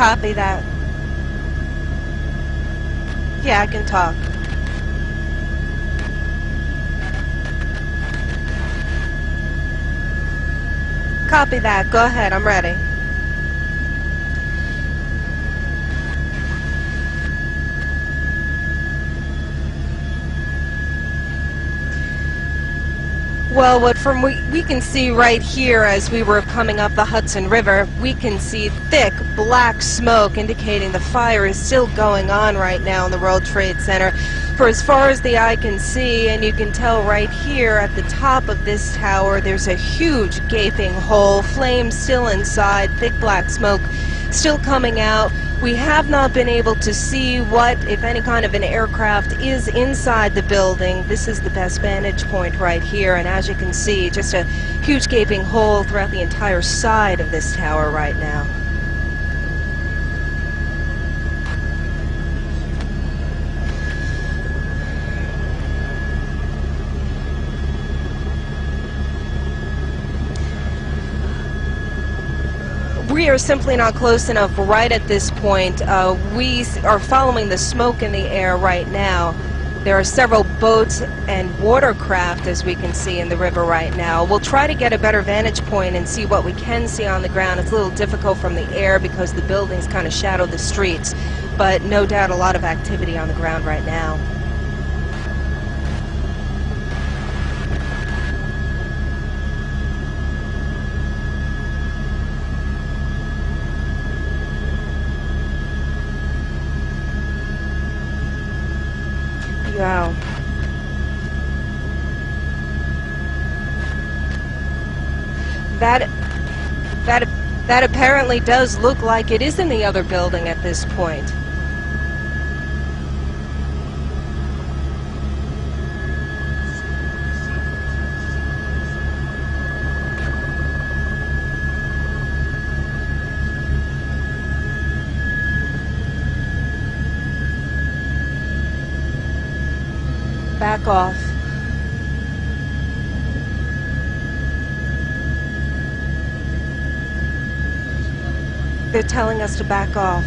Copy that. Yeah, I can talk. Copy that. Go ahead. I'm ready. Well, what from we can see right here as we were coming up the Hudson River, we can see thick black smoke indicating the fire is still going on right now in the World Trade Center. For as far as the eye can see, and you can tell right here at the top of this tower, there's a huge gaping hole, flames still inside, thick black smoke still coming out. We have not been able to see what, if any, kind of an aircraft is inside the building. This is the best vantage point right here, and as you can see, just a huge gaping hole throughout the entire side of this tower right now. We are simply not close enough right at this point. We are following the smoke in the air right now. There are several boats and watercraft, as we can see, in the river right now. We'll try to get a better vantage point and see what we can see on the ground. It's a little difficult from the air because the buildings kind of shadow the streets, but no doubt a lot of activity on the ground right now. Wow. That apparently does look like it is in the other building at this point. Back off. They're telling us to back off.